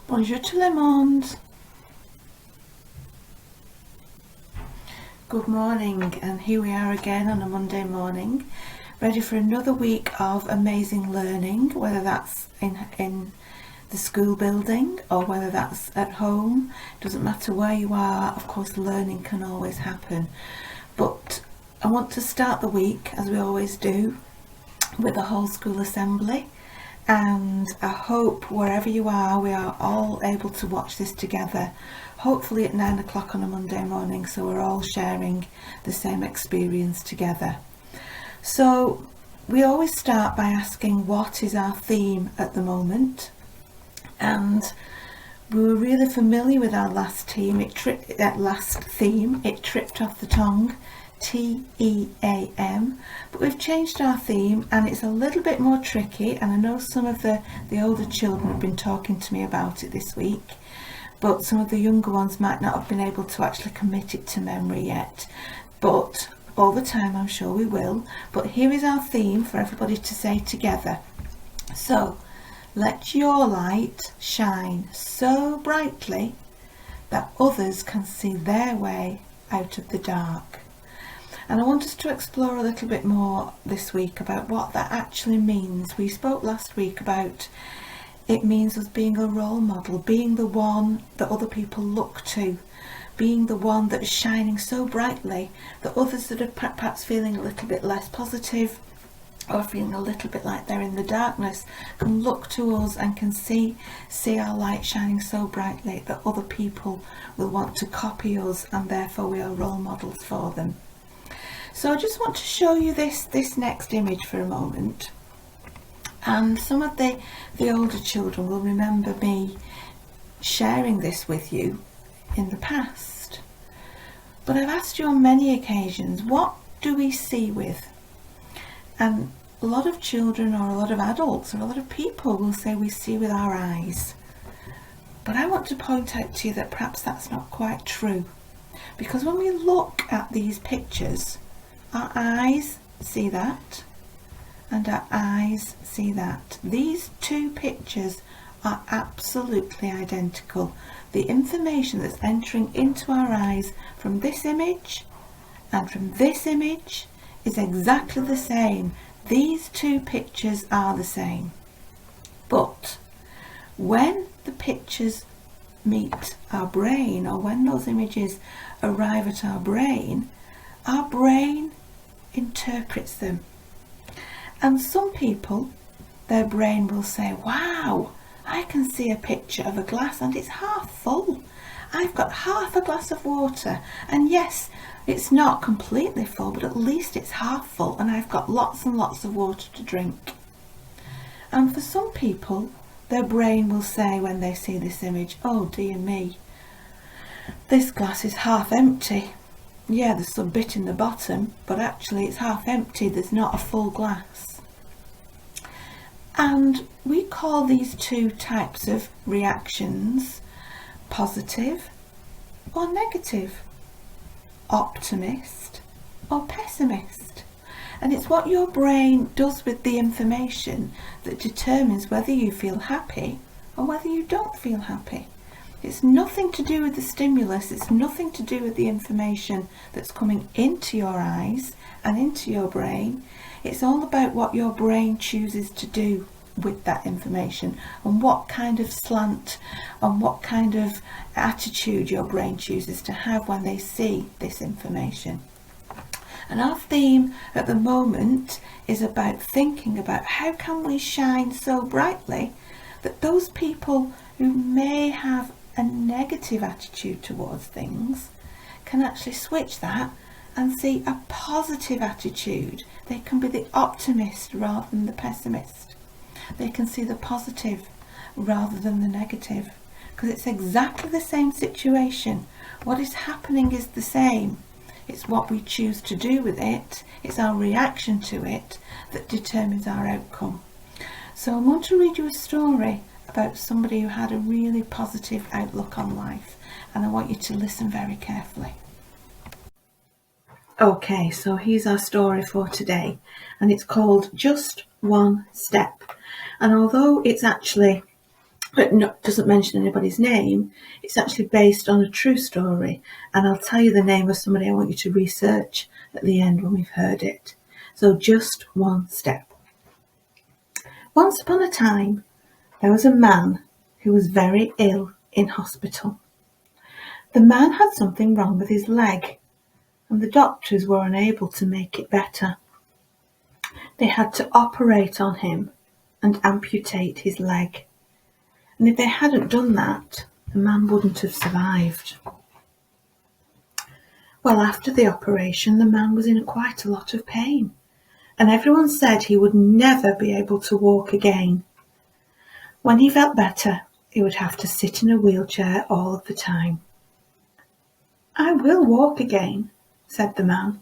Bonjour tout le monde. Good morning, and here we are again on a Monday morning, ready for another week of amazing learning, whether that's in the school building or whether that's at home. Doesn't matter where you are, of course learning can always happen. But I want to start the week, as we always do, with the whole school assembly. And I hope wherever you are, we are all able to watch this together, hopefully at 9 o'clock on a Monday morning, so we're all sharing the same experience together. So we always start by asking what is our theme at the moment, and we were really familiar with our last theme. It tripped off the tongue, TEAM, but we've changed our theme and it's a little bit more tricky, and I know some of the older children have been talking to me about it this week, but some of the younger ones might not have been able to actually commit it to memory yet, but over time I'm sure we will. But here is our theme for everybody to say together. So, let your light shine so brightly that others can see their way out of the dark. And I want us to explore a little bit more this week about what that actually means. We spoke last week about it means us being a role model, being the one that other people look to, being the one that is shining so brightly that others that are perhaps feeling a little bit less positive or feeling a little bit like they're in the darkness can look to us and can see our light shining so brightly that other people will want to copy us, and therefore we are role models for them. So I just want to show you this next image for a moment, and some of the older children will remember me sharing this with you in the past. But I've asked you on many occasions, what do we see with? And a lot of children or a lot of adults or a lot of people will say we see with our eyes. But I want to point out to you that perhaps that's not quite true. Because when we look at these pictures, our eyes see that and our eyes see that. These two pictures are absolutely identical. The information that's entering into our eyes from this image and from this image is exactly the same. These two pictures are the same. But when the pictures meet our brain, or when those images arrive at our brain interprets them. And some people, their brain will say, wow, I can see a picture of a glass and it's half full. I've got half a glass of water, and yes, it's not completely full, but at least it's half full, and I've got lots and lots of water to drink. And for some people, their brain will say when they see this image, oh dear me, this glass is half empty. Yeah, there's some bit in the bottom, but actually it's half empty, there's not a full glass. And we call these two types of reactions positive or negative, optimist or pessimist. And it's what your brain does with the information that determines whether you feel happy or whether you don't feel happy. It's nothing to do with the stimulus, it's nothing to do with the information that's coming into your eyes and into your brain. It's all about what your brain chooses to do with that information, and what kind of slant and what kind of attitude your brain chooses to have when they see this information. And our theme at the moment is about thinking about how can we shine so brightly that those people who may have a negative attitude towards things can actually switch that and see a positive attitude. They can be the optimist rather than the pessimist. They can see the positive rather than the negative, because it's exactly the same situation. What is happening is the same. It's what we choose to do with it, it's our reaction to it that determines our outcome. So I want to read you a story about somebody who had a really positive outlook on life, and I want you to listen very carefully. Okay, so here's our story for today, and it's called Just One Step. And although it's actually but doesn't mention anybody's name. It's actually based on a true story, and I'll tell you the name of somebody I want you to research at the end when we've heard it. So just one step. Once upon a time, there was a man who was very ill in hospital. The man had something wrong with his leg, and the doctors were unable to make it better. They had to operate on him and amputate his leg. And if they hadn't done that, the man wouldn't have survived. Well, after the operation, the man was in quite a lot of pain, and everyone said he would never be able to walk again. When he felt better, he would have to sit in a wheelchair all of the time. "I will walk again," said the man.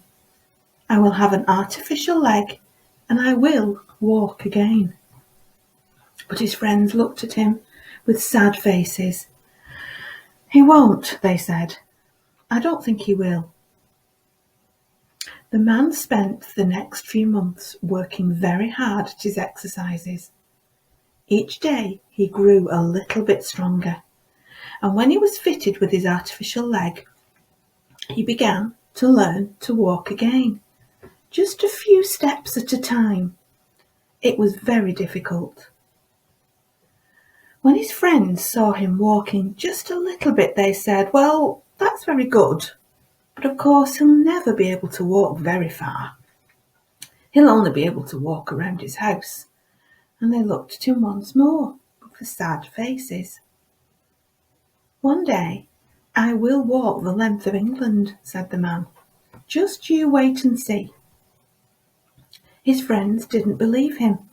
"I will have an artificial leg, and I will walk again." But his friends looked at him with sad faces. "He won't," they said. "I don't think he will." The man spent the next few months working very hard at his exercises. Each day he grew a little bit stronger, and when he was fitted with his artificial leg, he began to learn to walk again, just a few steps at a time. It was very difficult. When his friends saw him walking just a little bit, they said, "Well, that's very good, but of course he'll never be able to walk very far. He'll only be able to walk around his house." And they looked at him once more with sad faces. "One day I will walk the length of England," said the man. "Just you wait and see." His friends didn't believe him.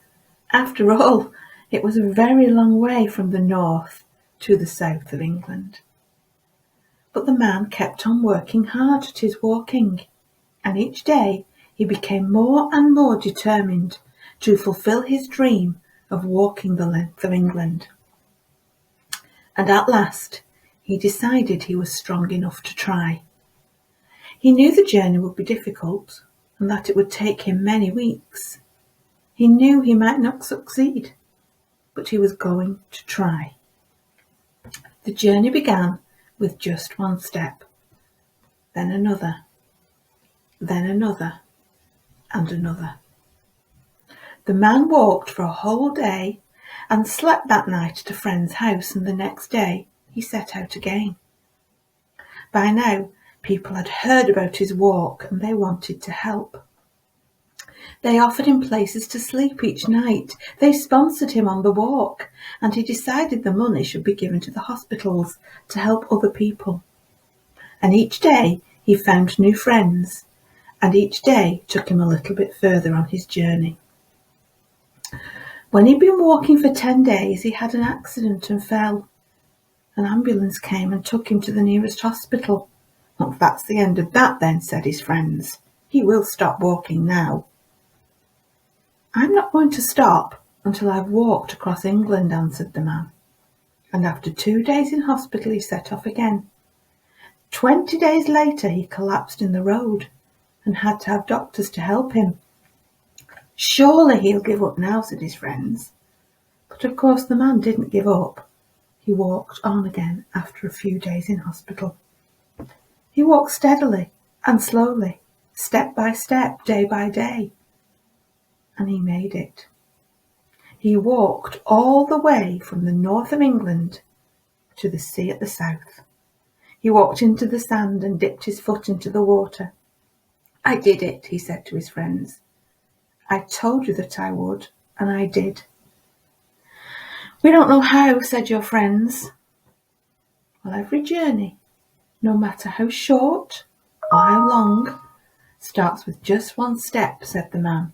After all, it was a very long way from the north to the south of England. But the man kept on working hard at his walking, and each day he became more and more determined to fulfill his dream of walking the length of England. And at last he decided he was strong enough to try. He knew the journey would be difficult and that it would take him many weeks. He knew he might not succeed, but he was going to try. The journey began with just one step, then another, and another. The man walked for a whole day and slept that night at a friend's house, and the next day he set out again. By now, people had heard about his walk and they wanted to help. They offered him places to sleep each night. They sponsored him on the walk, and he decided the money should be given to the hospitals to help other people. And each day he found new friends, and each day took him a little bit further on his journey. When he'd been walking for 10 days, he had an accident and fell. An ambulance came and took him to the nearest hospital. "Well, that's the end of that then," said his friends. "He will stop walking now." "I'm not going to stop until I've walked across England," answered the man. And after 2 days in hospital, he set off again. 20 days later, he collapsed in the road and had to have doctors to help him. "Surely he'll give up now," said his friends. But of course the man didn't give up. He walked on again after a few days in hospital. He walked steadily and slowly, step by step, day by day. And he made it. He walked all the way from the north of England to the sea at the south. He walked into the sand and dipped his foot into the water. "I did it," he said to his friends. "I told you that I would, and I did." "We don't know how," said your friends. Well, every journey, no matter how short or how long, starts with just one step, said the man.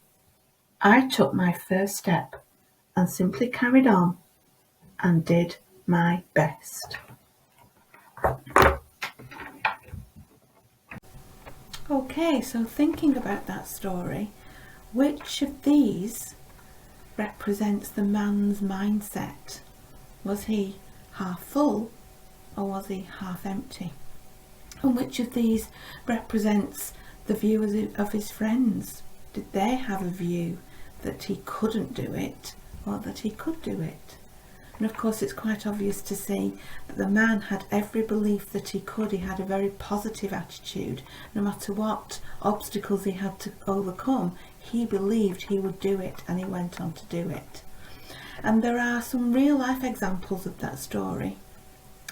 I took my first step and simply carried on and did my best. Okay, so thinking about that story, which of these represents the man's mindset? Was he half full or was he half empty? And which of these represents the view of his friends? Did they have a view that he couldn't do it or that he could do it? And of course it's quite obvious to see that the man had every belief that he could. He had a very positive attitude. No matter what obstacles he had to overcome, he believed he would do it, and he went on to do it. And there are some real life examples of that story.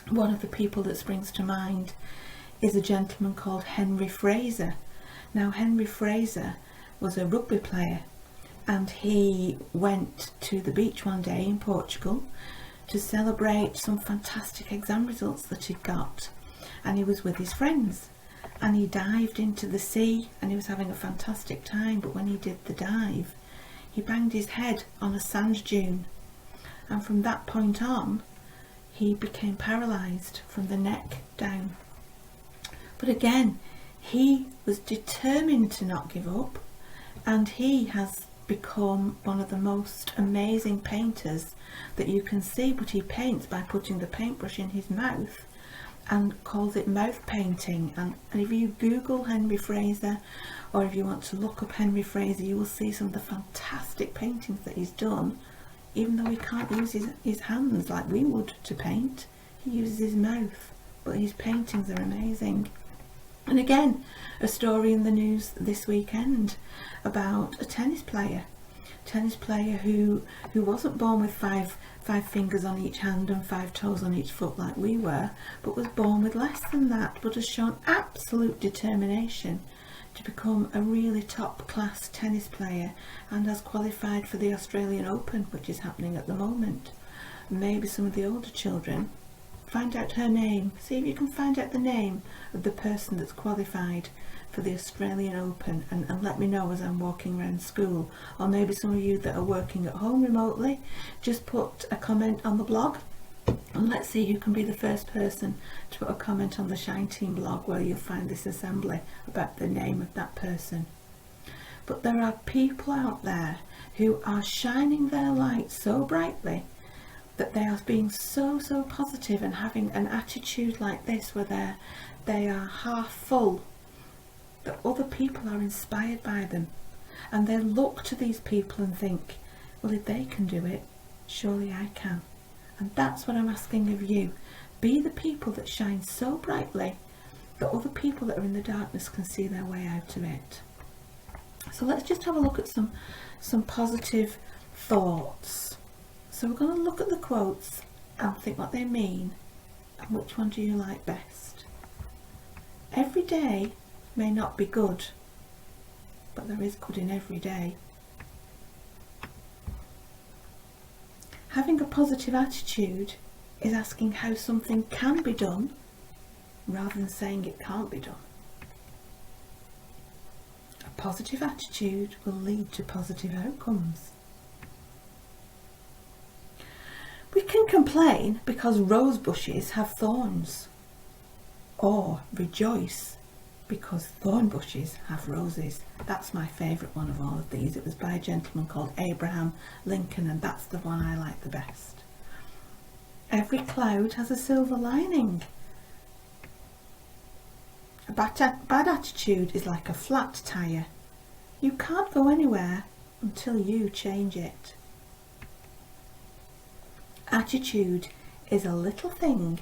One of the people that springs to mind is a gentleman called Henry Fraser. Now, Henry Fraser was a rugby player, and he went to the beach one day in Portugal to celebrate some fantastic exam results that he'd got. And he was with his friends, and he dived into the sea, and he was having a fantastic time. But when he did the dive, he banged his head on a sand dune, and from that point on he became paralysed from the neck down. But again, he was determined to not give up, and he has become one of the most amazing painters that you can see. But he paints by putting the paintbrush in his mouth and calls it mouth painting. And if you Google Henry Fraser, or if you want to look up Henry Fraser, you will see some of the fantastic paintings that he's done. Even though he can't use his hands like we would to paint, he uses his mouth, but his paintings are amazing. And again, a story in the news this weekend about a tennis player who wasn't born with five fingers on each hand and 5 toes on each foot like we were, but was born with less than that, but has shown absolute determination to become a really top class tennis player, and has qualified for the Australian Open, which is happening at the moment. Maybe some of the older children, find out her name, see if you can find out the name of the person that's qualified for the Australian Open, and let me know as I'm walking around school. Or maybe some of you that are working at home remotely, just put a comment on the blog, and let's see who can be the first person to put a comment on the Shine Team blog, where you'll find this assembly about the name of that person. But there are people out there who are shining their light so brightly that they are being so positive and having an attitude like this, where they are half full, that other people are inspired by them, and they look to these people and think, well, if they can do it, surely I can. And that's what I'm asking of you. Be the people that shine so brightly that other people that are in the darkness can see their way out of it. So let's just have a look at some positive thoughts. So we're going to look at the quotes and think what they mean, and which one do you like best. Every day may not be good, but there is good in every day. Having a positive attitude is asking how something can be done rather than saying it can't be done. A positive attitude will lead to positive outcomes. We can complain because rose bushes have thorns, or rejoice because thorn bushes have roses. That's my favourite one of all of these. It was by a gentleman called Abraham Lincoln, and that's the one I like the best. Every cloud has a silver lining. A bad attitude is like a flat tyre. You can't go anywhere until you change it. Attitude is a little thing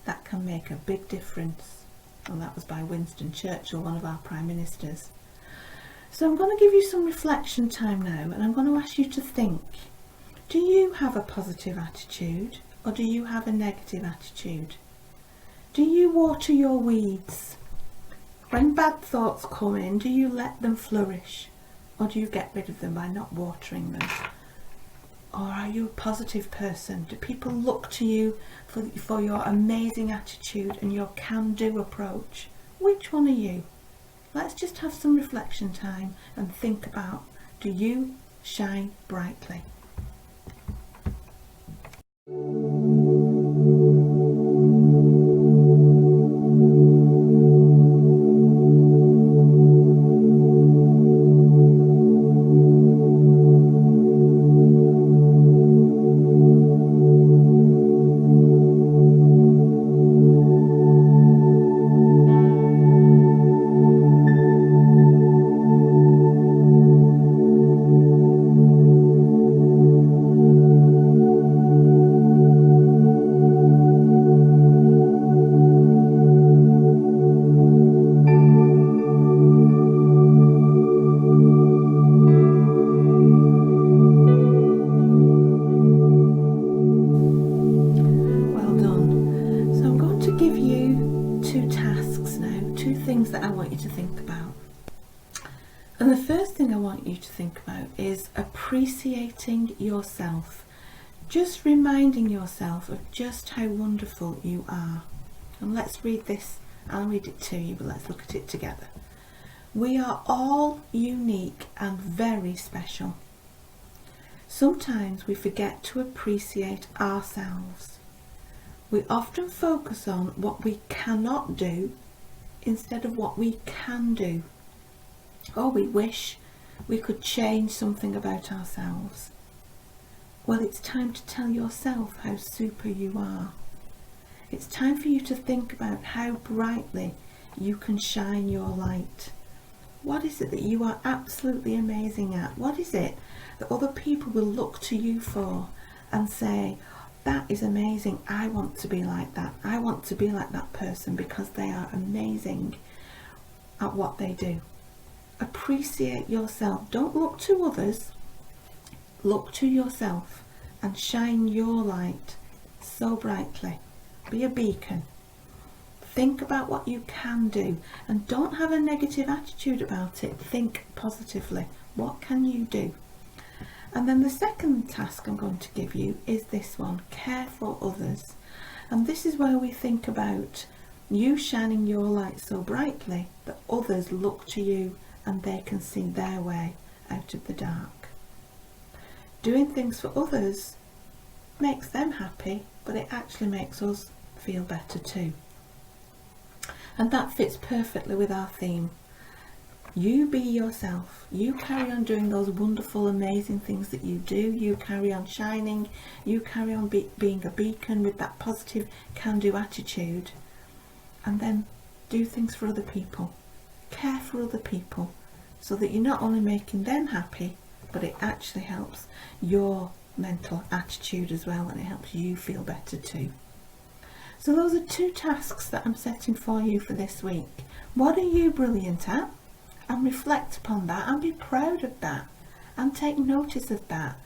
that can make a big difference. And that was by Winston Churchill, one of our Prime Ministers. So I'm going to give you some reflection time now, and I'm going to ask you to think. Do you have a positive attitude, or do you have a negative attitude? Do you water your weeds? When bad thoughts come in, do you let them flourish, or do you get rid of them by not watering them? Or are you a positive person? Do people look to you for your amazing attitude and your can-do approach? Which one are you? Let's just have some reflection time and think about, do you shine brightly? think about is appreciating yourself. Just reminding yourself of just how wonderful you are. And let's read this. I'll read it to you, but let's look at it together. We are all unique and very special. Sometimes we forget to appreciate ourselves. We often focus on what we cannot do instead of what we can do. Or we wish we could change something about ourselves. Well, it's time to tell yourself how super you are. It's time for you to think about how brightly you can shine your light. What is it that you are absolutely amazing at? What is it that other people will look to you for and say, that is amazing, I want to be like that. I want to be like that person because they are amazing at what they do. Appreciate yourself. Don't look to others. Look to yourself and shine your light so brightly. Be a beacon. Think about what you can do and don't have a negative attitude about it. Think positively. What can you do? And then the second task I'm going to give you is this one. Care for others. And this is where we think about you shining your light so brightly that others look to you and they can see their way out of the dark. Doing things for others makes them happy, but it actually makes us feel better too. And that fits perfectly with our theme. You be yourself. You carry on doing those wonderful, amazing things that you do. You carry on shining. You carry on being a beacon with that positive can-do attitude. And then do things for other people. Care for other people so that you're not only making them happy, but it actually helps your mental attitude as well, and it helps you feel better too. So those are two tasks that I'm setting for you for this week. What are you brilliant at? And reflect upon that and be proud of that and take notice of that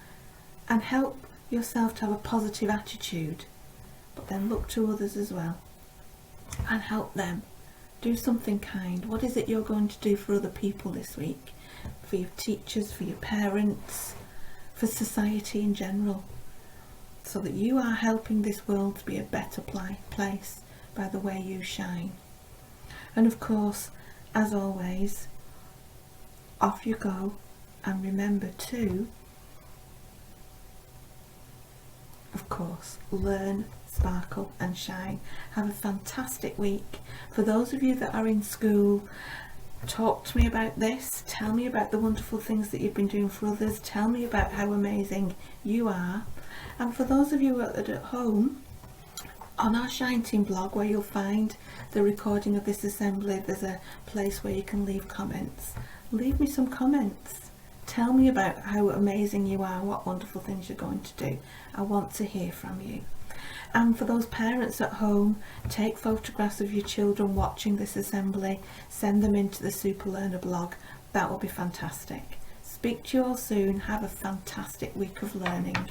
and help yourself to have a positive attitude. But then look to others as well and help them. Do something kind. What is it you're going to do for other people this week? For your teachers, for your parents, for society in general, so that you are helping this world to be a better place by the way you shine. And of course, as always, off you go, and remember to, of course, learn, sparkle and shine. Have a fantastic week. For those of you that are in school, talk to me about this. Tell me about the wonderful things that you've been doing for others. Tell me about how amazing you are. And for those of you that are at home, on our Shine Team blog, where you'll find the recording of this assembly, there's a place where you can leave comments. Leave me some comments. Tell me about how amazing you are, what wonderful things you're going to do. I want to hear from you. And for those parents at home, take photographs of your children watching this assembly, send them into the Super Learner blog. That will be fantastic. Speak to you all soon. Have a fantastic week of learning.